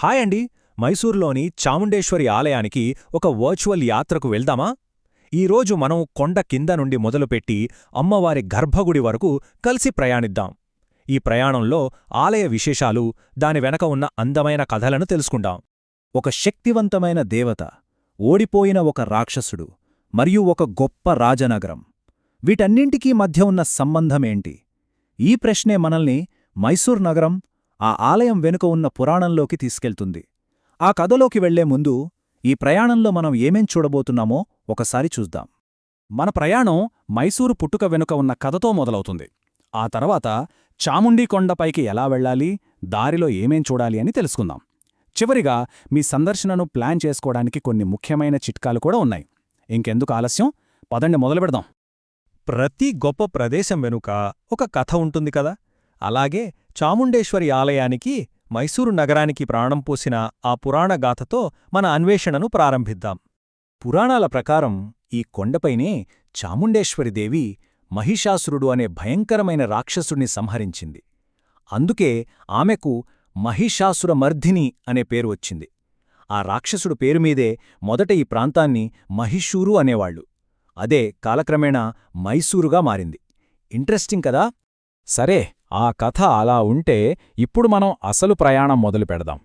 Hi అండి. మైసూర్లోని చాముండేశ్వరి ఆలయానికి ఒక వర్చువల్ యాత్రకు వెళ్దామా? ఈరోజు మనం కొండ కింద నుండి మొదలుపెట్టి అమ్మవారి గర్భగుడి వరకు కలిసి ప్రయాణిద్దాం. ఈ ప్రయాణంలో ఆలయ విశేషాలు, దాని వెనక ఉన్న అందమైన కథలను తెలుసుకుందాం. ఒక శక్తివంతమైన దేవత, ఓడిపోయిన ఒక రాక్షసుడు, మరియు ఒక గొప్ప రాజనగరం. వీటన్నింటికీ మధ్య ఉన్న సంబంధమేంటి? ఈ ప్రశ్నే మనల్ని మైసూర్ నగరం, ఆ ఆలయం వెనుక ఉన్న పురాణంలోకి తీసుకెళ్తుంది. ఆ కథలోకి వెళ్లే ముందు ఈ ప్రయాణంలో మనం ఏమేం చూడబోతున్నామో ఒకసారి చూద్దాం. మన ప్రయాణం మైసూరు పుట్టుక వెనుక ఉన్న కథతో మొదలవుతుంది. ఆ తర్వాత చాముండీ కొండపైకి ఎలా వెళ్ళాలి, దారిలో ఏమేం చూడాలి అని తెలుసుకుందాం. చివరిగా మీ సందర్శనను ప్లాన్ చేసుకోవడానికి కొన్ని ముఖ్యమైన చిట్కాలు కూడా ఉన్నాయి. ఇంకెందుకు ఆలస్యం, పదండి మొదలుపెడదాం. ప్రతి గొప్ప ప్రదేశం వెనుక ఒక కథ ఉంటుంది కదా, అలాగే చాముండేశ్వరి ఆలయానికి, మైసూరు నగరానికి ప్రాణం పోసిన ఆ పురాణగాథతో మన అన్వేషణను ప్రారంభిద్దాం. పురాణాల ప్రకారం ఈ కొండపైనే చాముండేశ్వరిదేవి మహిషాసురుడు అనే భయంకరమైన రాక్షసుడిని సంహరించింది. అందుకే ఆమెకు మహిషాసురమర్ధిని అనే పేరు వచ్చింది. ఆ రాక్షసుడు పేరుమీదే మొదట ఈ ప్రాంతాన్ని మహిషూరు అనేవాళ్లు. అదే కాలక్రమేణా మైసూరుగా మారింది. ఇంట్రెస్టింగ్ కదా? సరే, ఆ కథ అలా ఉంటే ఇప్పుడు మనం అసలు ప్రయాణం మొదలు పెడదాం.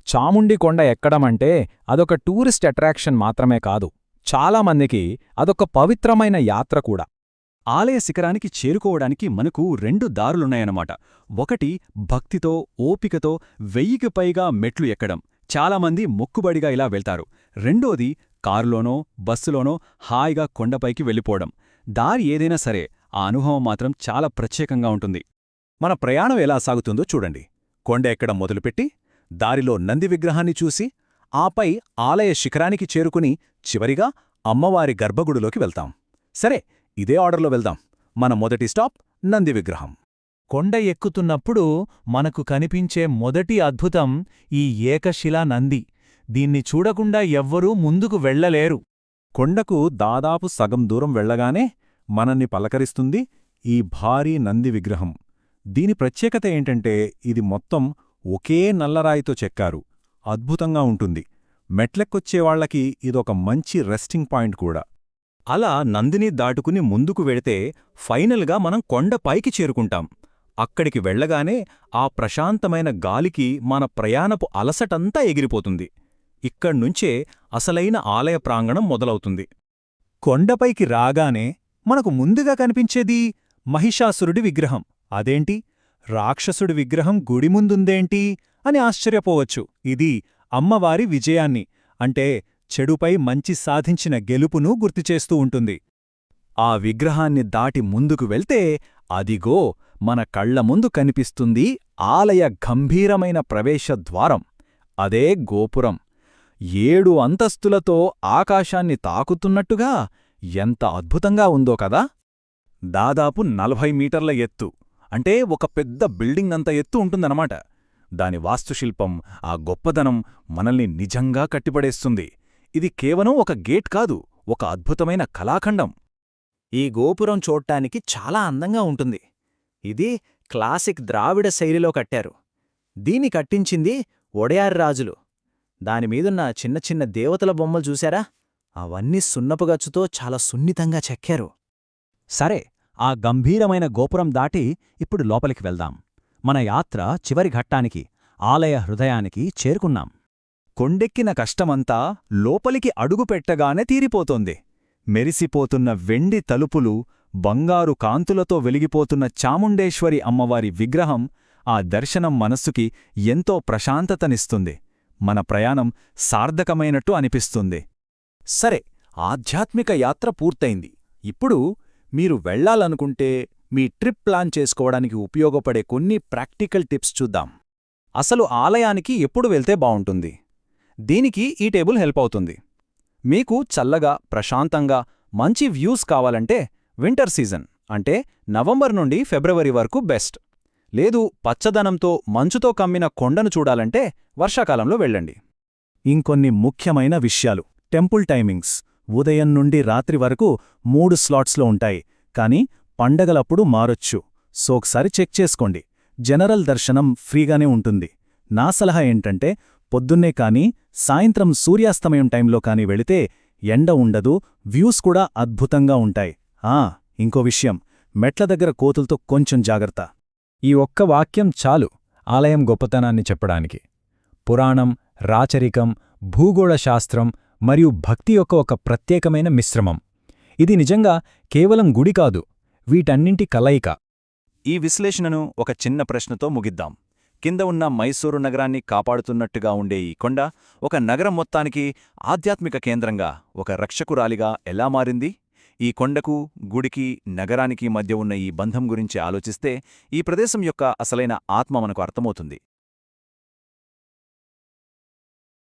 చాముండి కొండ ఎక్కడమంటే అదొక టూరిస్ట్ అట్రాక్షన్ మాత్రమే కాదు, చాలామందికి అదొక పవిత్రమైన యాత్ర కూడా. ఆలయ శిఖరానికి చేరుకోవడానికి మనకు 2 దారులున్నాయన్నమాట. ఒకటి భక్తితో, ఓపికతో 1000కి పైగా మెట్లు ఎక్కడం, చాలామంది మొక్కుబడిగా ఇలా వెళ్తారు. రెండోది కారులోనో, బస్సులోనో హాయిగా కొండపైకి వెళ్ళిపోవడం. దారి ఏదైనా సరే, ఆ అనుభవం మాత్రం చాలా ప్రత్యేకంగా ఉంటుంది. మన ప్రయాణం ఎలా సాగుతుందో చూడండి. కొండ ఎక్కడం మొదలుపెట్టి, దారిలో నంది విగ్రహాన్ని చూసి, ఆపై ఆలయ శిఖరానికి చేరుకుని చివరిగా అమ్మవారి గర్భగుడిలోకి వెళ్తాం. సరే, ఇదే ఆర్డర్లో వెళ్దాం. మన మొదటి స్టాప్ నంది విగ్రహం. కొండ ఎక్కుతున్నప్పుడు మనకు కనిపించే మొదటి అద్భుతం ఈ ఏకశిలా నంది. దీన్ని చూడకుండా ఎవ్వరూ ముందుకు వెళ్లలేరు. కొండకు దాదాపు సగం దూరం వెళ్లగానే మనల్ని పలకరిస్తుంది ఈ భారీ నంది విగ్రహం. దీని ప్రత్యేకత ఏంటంటే ఇది మొత్తం ఒకే నల్లరాయితో చెక్కారు. అద్భుతంగా ఉంటుంది. మెట్లెక్కొచ్చేవాళ్లకి ఇదొక మంచి రెస్టింగ్ పాయింట్ కూడా. అలా నందిని దాటుకుని ముందుకు వెళితే ఫైనల్గా మనం కొండపైకి చేరుకుంటాం. అక్కడికి వెళ్లగానే ఆ ప్రశాంతమైన గాలికి మన ప్రయాణపు అలసటంతా ఎగిరిపోతుంది. ఇక్కడ్నుంచే అసలైన ఆలయ ప్రాంగణం మొదలవుతుంది. కొండపైకి రాగానే మనకు ముందుగా కనిపించేది మహిషాసురుడి విగ్రహం. అదేంటి, రాక్షసుడి విగ్రహం గుడి ముందుందేంటి అని ఆశ్చర్యపోవచ్చు. ఇది అమ్మవారి విజయాన్ని, అంటే చెడుపై మంచి సాధించిన గెలుపును గుర్తుచేస్తూ ఉంటుంది. ఆ విగ్రహాన్ని దాటి ముందుకు వెళ్తే అదిగో మన కళ్ల ముందు కనిపిస్తుంది ఆలయ గంభీరమైన ప్రవేశద్వారం. అదే గోపురం. 7 అంతస్తులతో ఆకాశాన్ని తాకుతున్నట్టుగా ఎంత అద్భుతంగా ఉందో కదా. దాదాపు 40 మీటర్ల ఎత్తు, అంటే ఒక పెద్ద బిల్డింగ్ అంత ఎత్తు ఉంటుందన్నమాట. దాని వాస్తుశిల్పం, ఆ గొప్పదనం మనల్ని నిజంగా కట్టిపడేస్తుంది. ఇది కేవలం ఒక గేట్ కాదు, ఒక అద్భుతమైన కళాఖండం. ఈ గోపురం చూడ్డానికి చాలా అందంగా ఉంటుంది. ఇది క్లాసిక్ ద్రావిడ శైలిలో కట్టారు. దీన్ని కట్టించింది ఒడయార్ రాజులు. దానిమీదున్న చిన్న చిన్న దేవతల బొమ్మలు చూశారా? అవన్నీ సున్నపుగచ్చుతో చాలా సున్నితంగా చెక్కారు. సరే, ఆ గంభీరమైన గోపురం దాటి ఇప్పుడు లోపలికి వెళ్దాం. మన యాత్ర చివరి ఘట్టానికి, ఆలయ హృదయానికి చేరుకున్నాం. కొండెక్కిన కష్టమంతా లోపలికి అడుగుపెట్టగానే తీరిపోతోంది. మెరిసిపోతున్న వెండి తలుపులు, బంగారు కాంతులతో వెలిగిపోతున్న చాముండేశ్వరి అమ్మవారి విగ్రహం, ఆ దర్శనం మనస్సుకి ఎంతో ప్రశాంతతనిస్తుంది. మన ప్రయాణం సార్థకమైనట్టు అనిపిస్తుంది. సరే, ఆధ్యాత్మిక యాత్ర పూర్తయింది. ఇప్పుడు మీరు వెళ్లాలనుకుంటే మీ ట్రిప్ ప్లాన్ చేసుకోవడానికి ఉపయోగపడే కొన్ని ప్రాక్టికల్ టిప్స్ చూద్దాం. అసలు ఆలయానికి ఎప్పుడు వెళ్తే బావుంటుంది? దీనికి ఈ టేబుల్ హెల్ప్ అవుతుంది. మీకు చల్లగా, ప్రశాంతంగా, మంచి వ్యూస్ కావాలంటే వింటర్ సీజన్, అంటే నవంబర్ నుండి ఫిబ్రవరి వరకు బెస్ట్. లేదు, పచ్చదనంతో మంచుతో కమ్మిన కొండను చూడాలంటే వర్షాకాలంలో వెళ్ళండి. ఇంకొన్ని ముఖ్యమైన విషయాలు. టెంపుల్ టైమింగ్స్ ఉదయం నుండి రాత్రి వరకు 3 స్లాట్స్లో ఉంటాయి, కానీ పండగలప్పుడు మారొచ్చు. ఒకసారి చెక్ చేసుకోండి. జనరల్ దర్శనం ఫ్రీగానే ఉంటుంది. నా సలహా ఏంటంటే పొద్దున్నే కాని సాయంత్రం సూర్యాస్తమయం టైంలో కాని వెళితే ఎండ ఉండదు, వ్యూస్ కూడా అద్భుతంగా ఉంటాయి. ఇంకో విషయం, మెట్ల దగ్గర కోతులతో కొంచెం జాగ్రత్త. ఈ ఒక్క వాక్యం చాలు ఆలయం గొప్పతనాన్ని చెప్పడానికి. పురాణం, రాచరికం, భూగోళశాస్త్రం మరియు భక్తి యొక్క ఒక ప్రత్యేకమైన మిశ్రమం. ఇది నిజంగా కేవలం గుడి కాదు, వీటన్నింటి కలయిక. ఈ విశ్లేషణను ఒక చిన్న ప్రశ్నతో ముగిద్దాం. కింద ఉన్న మైసూరు నగరాన్ని కాపాడుతున్నట్టుగా ఉండే ఈ కొండ ఒక నగరం మొత్తానికి ఆధ్యాత్మిక కేంద్రంగా, ఒక రక్షకురాలిగా ఎలా మారింది? ఈ కొండకు, గుడికి, నగరానికి మధ్య ఉన్న ఈ బంధం గురించి ఆలోచిస్తే ఈ ప్రదేశం యొక్క అసలైన ఆత్మ మనకు అర్థమవుతుంది.